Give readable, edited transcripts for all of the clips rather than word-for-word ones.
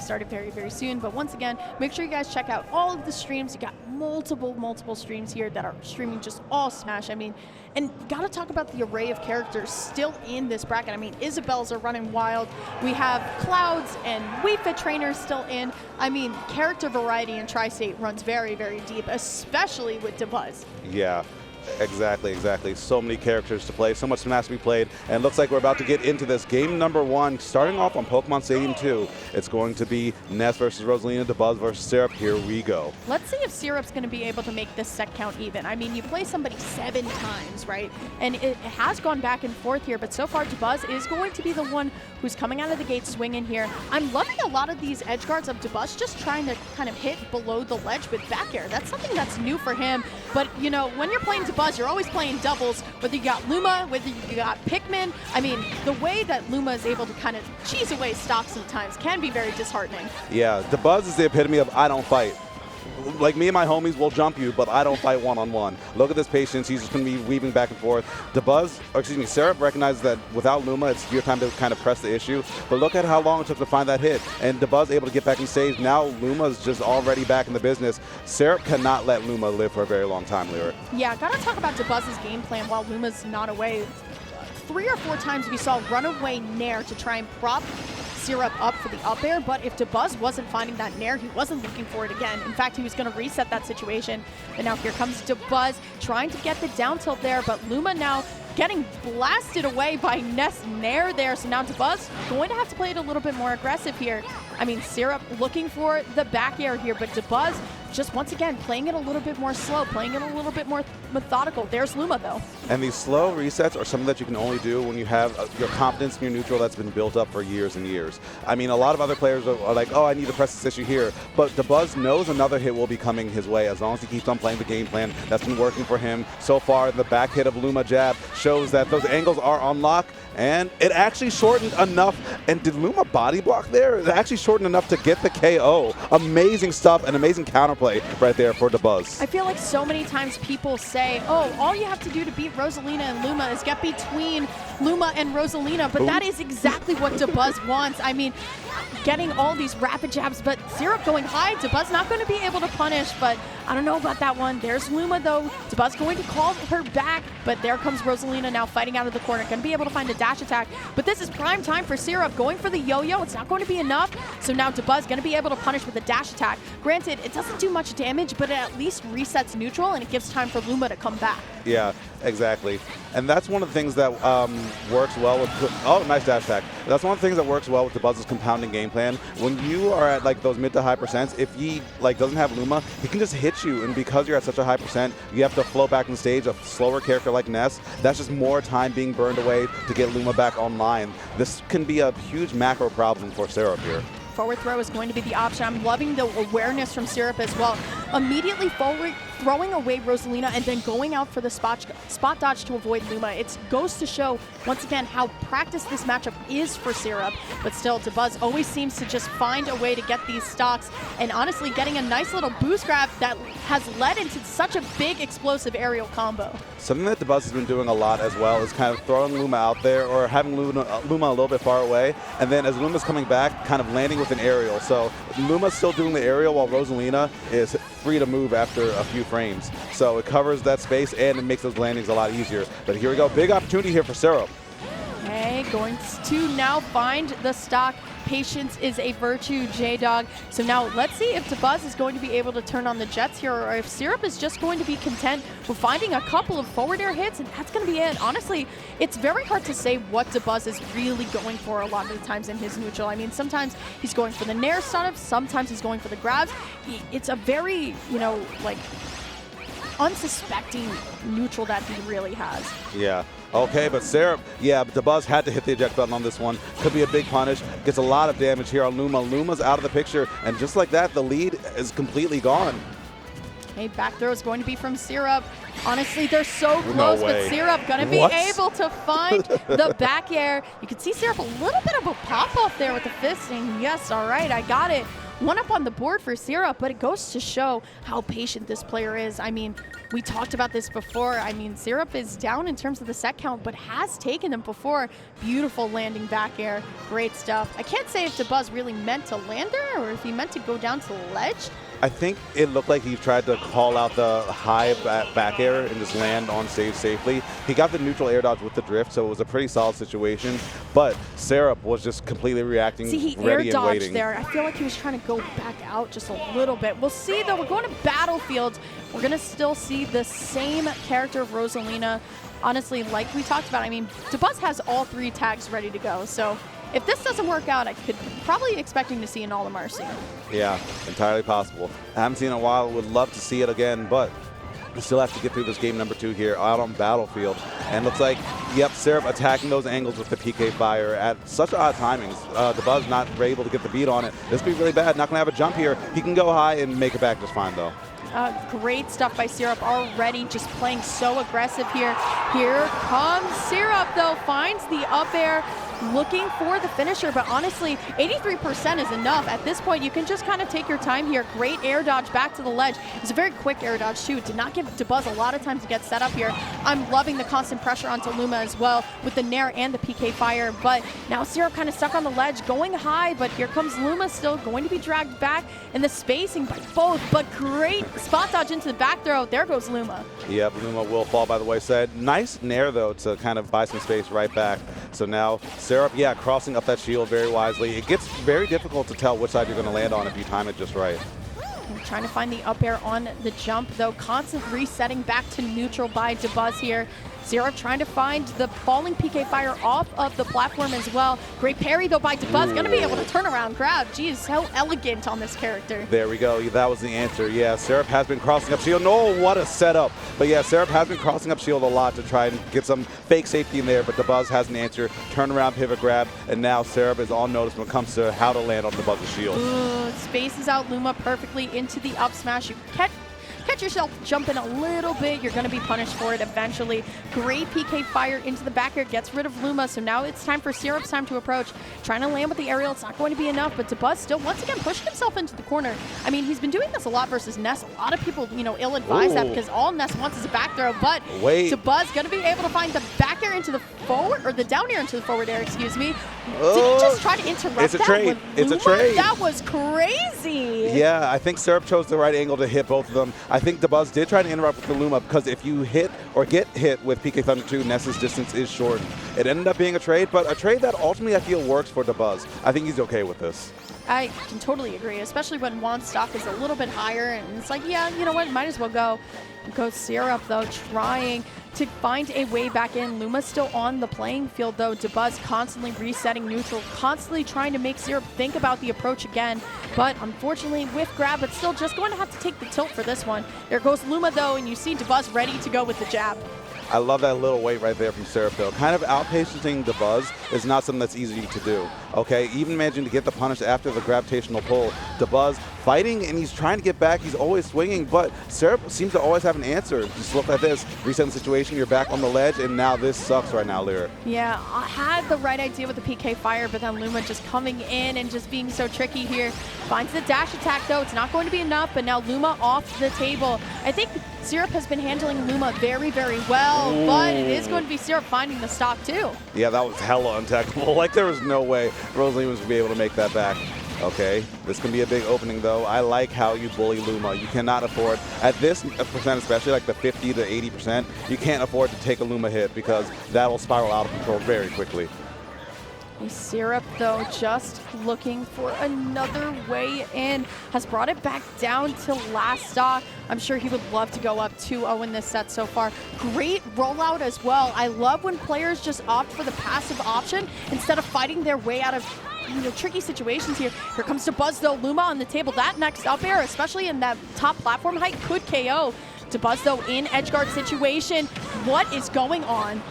started very, very soon. But once again, make sure you guys check out all of the streams. You got multiple streams here that are streaming just all Smash. I mean, and gotta talk about the array of characters still in this bracket. I mean, Isabels are running wild. We have Clouds and Wii Fit trainers still in. I mean, character variety in Tri-State runs very, very deep, especially with Dabuz. Yeah. Exactly. So many characters to play, so much Smash to be played, and it looks like we're about to get into this. Game number 1, starting off on Pokemon Stadium 2. It's going to be Ness versus Rosalina, Dabuz versus Syrup. Here we go. Let's see if Syrup's going to be able to make this set count even. I mean, you play somebody 7 times, right? And it has gone back and forth here, but so far Dabuz is going to be the one who's coming out of the gate swinging here. I'm loving a lot of these edge guards of Dabuz just trying to kind of hit below the ledge with back air. That's something that's new for him, but you know, when you're playing Dabuz, you're always playing doubles, whether you got Luma, whether you got Pikmin. I mean, the way that Luma is able to kind of cheese away stocks sometimes can be very disheartening. Yeah, Dabuz is the epitome of I don't fight. Like me and my homies will jump you, but I don't fight one-on-one. Look at this patience. He's just going to be weaving back and forth. Syrup recognizes that without Luma, it's your time to kind of press the issue. But look at how long it took to find that hit. And Dabuz able to get back in stage. Now Luma's just already back in the business. Syrup cannot let Luma live for a very long time, Lyric. Yeah, gotta talk about Dabuz's game plan while Luma's not away. 3 or 4 times we saw runaway Nair to try and prop Syrup up for the up air, but if Dabuz wasn't finding that Nair, he wasn't looking for it again. In fact, he was going to reset that situation. And now here comes Dabuz trying to get the down tilt there, but Luma now getting blasted away by Ness Nair there. So now Dabuz going to have to play it a little bit more aggressive here. I mean, Syrup looking for the back air here, but Dabuz just once again playing it a little bit more slow, playing it a little bit more methodical. There's Luma though. And these slow resets are something that you can only do when you have your confidence in your neutral that's been built up for years and years. I mean, a lot of other players are like, oh, I need to press this issue here. But Dabuz knows another hit will be coming his way as long as he keeps on playing the game plan that's been working for him so far. The back hit of Luma jab shows that those angles are on lock, and it actually shortened enough. And did Luma body block there? It actually shortened enough to get the KO. Amazing stuff, an amazing counterplay right there for Dabuz. I feel like so many times people say, oh, all you have to do to beat Rosalina and Luma is get between Luma and Rosalina, but that is exactly what Dabuz wants. I mean, getting all these rapid jabs, but Syrup going high. Dabuz not going to be able to punish, but I don't know about that one. There's Luma though. Dabuz going to call her back, but there comes Rosalina now fighting out of the corner. Going to be able to find a dash attack, but this is prime time for Syrup going for the yo-yo. It's not going to be enough, so now Dabuz going to be able to punish with a dash attack. Granted, it doesn't do much damage, but it at least resets neutral, and it gives time for Luma to come back. Yeah, exactly. And that's one of the things that works well with, oh, nice dash attack. That's one of the things that works well with Dabuz's compounding game plan. When you are at like those mid to high percents, if he like doesn't have Luma, he can just hit you, and because you're at such a high percent, you have to flow back on stage. A slower character like Ness, that's just more time being burned away to get Luma back online. This can be a huge macro problem for Syrup here. Forward throw is going to be the option. I'm loving the awareness from Syrup as well. Immediately forward throwing away Rosalina and then going out for the spot dodge to avoid Luma. It goes to show, once again, how practiced this matchup is for Syrup. But still, Dabuz always seems to just find a way to get these stocks, and honestly getting a nice little boost grab that has led into such a big explosive aerial combo. Something that Dabuz has been doing a lot as well is kind of throwing Luma out there or having Luma a little bit far away, and then as Luma's coming back, kind of landing with an aerial. So Luma's still doing the aerial while Rosalina is free to move after a few frames. So it covers that space and it makes those landings a lot easier. But here we go, big opportunity here for Syrup. Okay, going to now find the stock. Patience is a virtue, J-Dog. So now let's see if Dabuz is going to be able to turn on the jets here, or if Syrup is just going to be content with finding a couple of forward air hits, and that's going to be it. Honestly, it's very hard to say what Dabuz is really going for a lot of the times in his neutral. I mean, sometimes he's going for the Nair startups, sometimes he's going for the grabs. It's a very, you know, like, unsuspecting neutral that he really has. Yeah. Okay, but Syrup, yeah, but Dabuz had to hit the eject button on this one. Could be a big punish. Gets a lot of damage here on Luma. Luma's out of the picture, and just like that, the lead is completely gone. Okay, back throw is going to be from Syrup. Honestly, they're so close, but Syrup going to be able to find the back air. You can see Syrup a little bit of a pop-off there with the fist saying, yes, all right, I got it. One up on the board for Syrup, but it goes to show how patient this player is. I mean, We talked about this before. I mean, Syrup is down in terms of the set count, but has taken them before. Beautiful landing back air. Great stuff. I can't say if Dabuz really meant to land there or if he meant to go down to the ledge. I think it looked like he tried to call out the high back air and just land on stage safely. He got the neutral air dodge with the drift, so it was a pretty solid situation. But Syrup was just completely reacting, see, he ready air dodged and waiting. there. I feel like he was trying to go back out just a little bit. We'll see, though. We're going to Battlefield. We're going to still see the same character of Rosalina. Honestly, like we talked about, I mean, Dabuz has all 3 tags ready to go. So if this doesn't work out, I could probably expecting to see an All of Mercy. Yeah, entirely possible. I haven't seen it in a while. Would love to see it again, but we still have to get through this game number 2 here out on Battlefield. And looks like, yep, Syrup attacking those angles with the PK fire at such odd timings. Dabuz not able to get the beat on it. This could be really bad. Not going to have a jump here. He can go high and make it back just fine, though. Great stuff by Syrup already, just playing so aggressive here. Here comes Syrup, though, finds the up air, looking for the finisher, but honestly, 83% is enough. At this point, you can just kind of take your time here. Great air dodge back to the ledge. It's a very quick air dodge, too. Did not give Dabuz a lot of time to get set up here. I'm loving the constant pressure onto Luma as well with the Nair and the PK fire, but now Syrup kind of stuck on the ledge, going high, but here comes Luma still going to be dragged back in the spacing by both, but great spot dodge into the back throw. There goes Luma. Yep, Luma will fall by the wayside. Nice Nair, though, to kind of buy some space right back. So now Syrup, yeah, crossing up that shield very wisely. It gets very difficult to tell which side you're going to land on if you time it just right. Trying to find the up air on the jump, though. Constant resetting back to neutral by Dabuz here. Syrup trying to find the falling PK fire off of the platform as well. Great parry, though, by Dabuz. Going to be able to turn around crowd. Geez, so elegant on this character. There we go. That was the answer. Yeah, Syrup has been crossing up shield. No, what a setup. But yeah, Syrup has been crossing up shield a lot to try and get some fake safety in there, but Dabuz has an answer. Turn around, pivot grab, and now Syrup is on notice when it comes to how to land on Dabuz's shield. Ooh, spaces out Luma perfectly into the up smash. You catch yourself jumping a little bit, you're going to be punished for it eventually. Great PK fire into the back air, gets rid of Luma, so now it's time for Syrup's time to approach. Trying to land with the aerial, it's not going to be enough, but Dabuz still once again pushing himself into the corner. I mean, he's been doing this a lot versus Ness. A lot of people, you know, ill-advise that because all Ness wants is a back throw, but Dabuz going to be able to find the back air into the forward, or the down air into the forward air, excuse me. Did he just try to interrupt it's a that trade. It's Luma? a trade. That was crazy. Yeah, I think Syrup chose the right angle to hit both of them. I think Dabuz did try to interrupt with the Luma because if you hit or get hit with PK Thunder 2, Ness's distance is shortened. It ended up being a trade, but a trade that ultimately I feel works for Dabuz. I think he's okay with this. I can totally agree, especially when Juan's stock is a little bit higher, and it's like, yeah, you know what, might as well go. Go Syrup, though, trying to find a way back in. Luma's still on the playing field, though. Dabuz constantly resetting neutral, constantly trying to make Syrup think about the approach again. But unfortunately, whiff grab, but still just going to have to take the tilt for this one. There goes Luma, though, and you see Dabuz ready to go with the jab. I love that little weight right there from Syrup, though. Kind of outpacenting Dabuz is not something that's easy to do, okay? Even managing to get the punish after the gravitational pull. Dabuz fighting, and he's trying to get back. He's always swinging, but Syrup seems to always have an answer. Just look at this. Reset the situation, you're back on the ledge, and now this sucks right now, Lyra. Yeah, I had the right idea with the PK fire, but then Luma just coming in and just being so tricky here. Finds the dash attack, though. It's not going to be enough, but now Luma off the table. I think Syrup has been handling Luma very, very well, but it is going to be Syrup finding the stock, too. Yeah, that was hella untechnical. Like, there was no way Rosalina was going to be able to make that back. Okay, this can be a big opening, though. I like how you bully Luma. You cannot afford, at this percent especially, like the 50 to 80%, you can't afford to take a Luma hit because that'll spiral out of control very quickly. Syrup, though, just looking for another way in. Has brought it back down to last stock. I'm sure he would love to go up 2-0 in this set so far. Great rollout as well. I love when players just opt for the passive option instead of fighting their way out of tricky situations here. Here comes Dabuz, though. Luma on the table. That next up air, especially in that top platform height, could KO. Dabuz, though, in edgeguard situation. What is going on?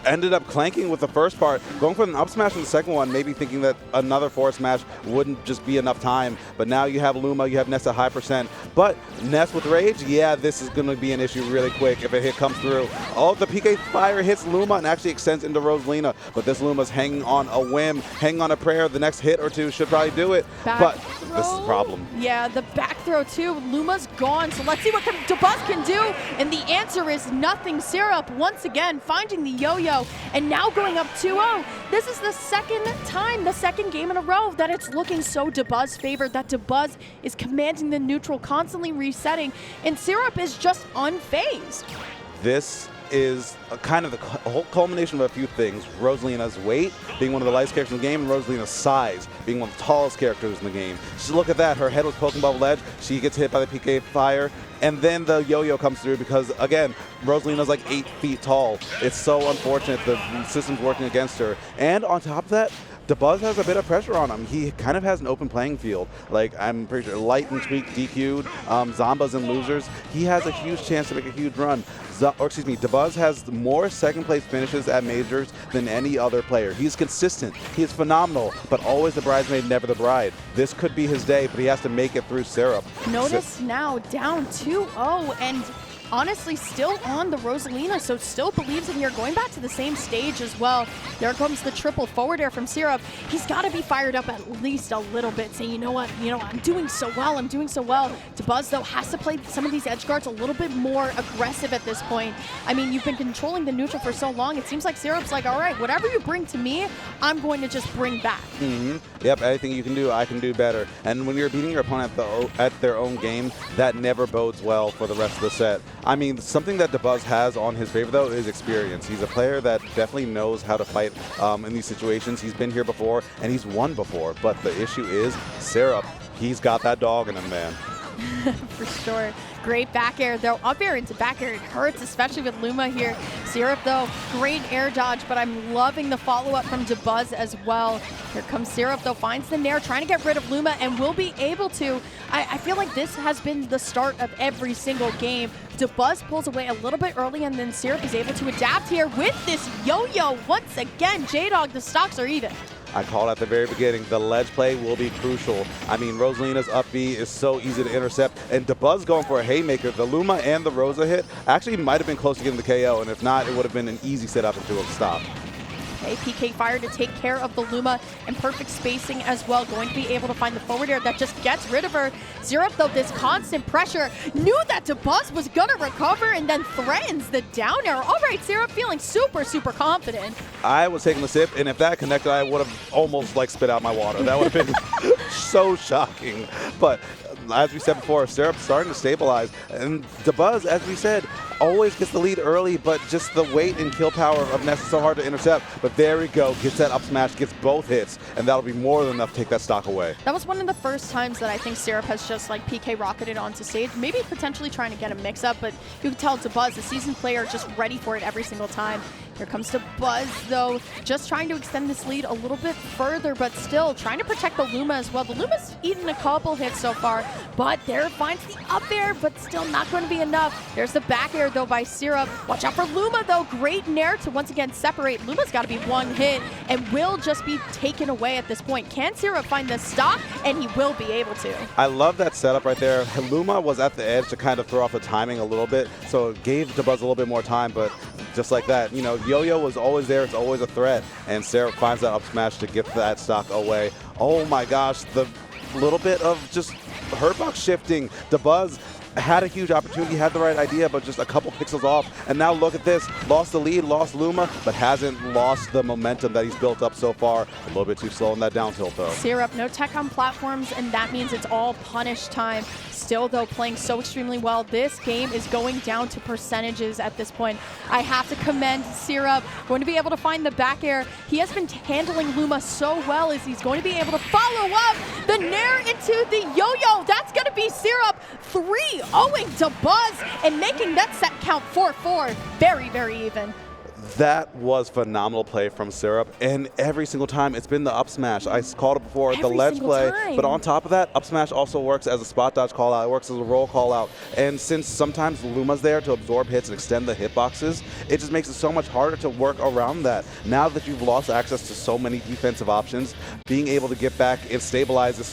ended up clanking with the first part, going for an up smash in the second one, maybe thinking that another forward smash wouldn't just be enough time. But now you have Luma, you have Ness at high percent. But Ness with Rage, yeah, this is going to be an issue really quick if a hit comes through. Oh, the PK Fire hits Luma and actually extends into Rosalina. But this Luma's hanging on a whim, hanging on a prayer. The next hit or two should probably do it. But this is a problem. Yeah, the back throw too. Luma's gone, so let's see what Dabuz can do. And the answer is nothing. Syrup once again finding the yo-yo and now going up 2-0. This is the second time, the second game in a row that it's looking so Dabuz favored, that Dabuz is commanding the neutral, constantly resetting, and Syrup is just unfazed. This is kind of the whole culmination of a few things. Rosalina's weight, being one of the lightest characters in the game, and Rosalina's size, being one of the tallest characters in the game. Just look at that. Her head was poking above the ledge. She gets hit by the PK Fire, and then the yo-yo comes through because, again, Rosalina's like 8 feet tall. It's so unfortunate the system's working against her. And on top of that, Dabuz has a bit of pressure on him. He kind of has an open playing field. Like, I'm pretty sure Light and Tweak DQ'd, Zombas and Losers. He has a huge chance to make a huge run. Dabuz has more second place finishes at majors than any other player. He's consistent. He is phenomenal, but always the bridesmaid, never the bride. This could be his day, but he has to make it through Syrup. Notice now down 2-0 and honestly still on the Rosalina, so still believes in here, going back to the same stage as well. There comes the triple forward air from Syrup. He's got to be fired up at least a little bit, saying, you know what, I'm doing so well, Dabuz, though, has to play some of these edge guards a little bit more aggressive at this point. I mean, you've been controlling the neutral for so long, it seems like Syrup's like, all right, whatever you bring to me, I'm going to just bring back. Yep, anything you can do, I can do better. And when you're beating your opponent at their own game, that never bodes well for the rest of the set. I mean, something that Dabuz has on his favor, though, is experience. He's a player that definitely knows how to fight in these situations. He's been here before, and he's won before. But the issue is, Syrup, he's got that dog in him, man. For sure. Great back air, though. Up air into back air, it hurts, especially with Luma here. Syrup, though, great air dodge, but I'm loving the follow-up from Dabuz as well. Here comes Syrup, though, finds the nair, trying to get rid of Luma, and will be able to. I feel like this has been the start of every single game. Dabuz pulls away a little bit early, and then Syrup is able to adapt here with this yo-yo. Once again, J-Dog, the stocks are even. I called at the very beginning, the ledge play will be crucial. I mean, Rosalina's up B is so easy to intercept, and Dabuz going for a haymaker. The Luma and the Rosa hit actually might have been close to getting the KO, and if not, it would have been an easy setup into a stop. Okay, PK Fire to take care of the Luma, and perfect spacing as well. Going to be able to find the forward air that just gets rid of her. Syrup, though, this constant pressure, knew that Dabuz was going to recover and then threatens the down air. All right, Syrup feeling super, super confident. I was taking the sip, and if that connected, I would have almost like spit out my water. That would have been so shocking. But as we said before, Syrup's starting to stabilize, and Dabuz, as we said, always gets the lead early, but just the weight and kill power of Ness is so hard to intercept. But there we go, gets that up smash, gets both hits, and that'll be more than enough to take that stock away. That was one of the first times that I think Syrup has just like PK rocketed onto stage, maybe potentially trying to get a mix-up, but you can tell Dabuz, a seasoned player, just ready for it every single time. Here comes Dabuz, though, just trying to extend this lead a little bit further, but still trying to protect the Luma as well. The Luma's eaten a couple hits so far, but there finds the up air, but still not going to be enough. There's the back air, though, by Syrup. Watch out for Luma, though. Great nair to once again separate. Luma's got to be one hit and will just be taken away at this point. Can Syrup find the stop? And he will be able to. I love that setup right there. Luma was at the edge to kind of throw off the timing a little bit, so it gave Dabuz a little bit more time, but just like that, you know, yo-yo was always there. It's always a threat, and Syrup finds that up smash to get that stock away. Oh my gosh, the little bit of just hurtbox shifting. Dabuz had a huge opportunity, had the right idea, but just a couple pixels off. And now look at this. Lost the lead, lost Luma, but hasn't lost the momentum that he's built up so far. A little bit too slow in that down tilt, though. Syrup, no tech on platforms, and that means it's all punish time. Still, though, playing so extremely well. This game is going down to percentages at this point. I have to commend Syrup. Going to be able to find the back air. He has been handling Luma so well as he's going to be able to follow up the nair into the yo-yo. That's going to be Syrup 3-0ing Dabuz and making that set count 4-4. Very, very even. That was phenomenal play from Syrup, and every single time it's been the up smash. I called it before, the ledge play, but on top of that, up smash also works as a spot dodge call out, it works as a roll call out, and since sometimes Luma's there to absorb hits and extend the hitboxes, it just makes it so much harder to work around that. Now that you've lost access to so many defensive options, being able to get back and stabilize is so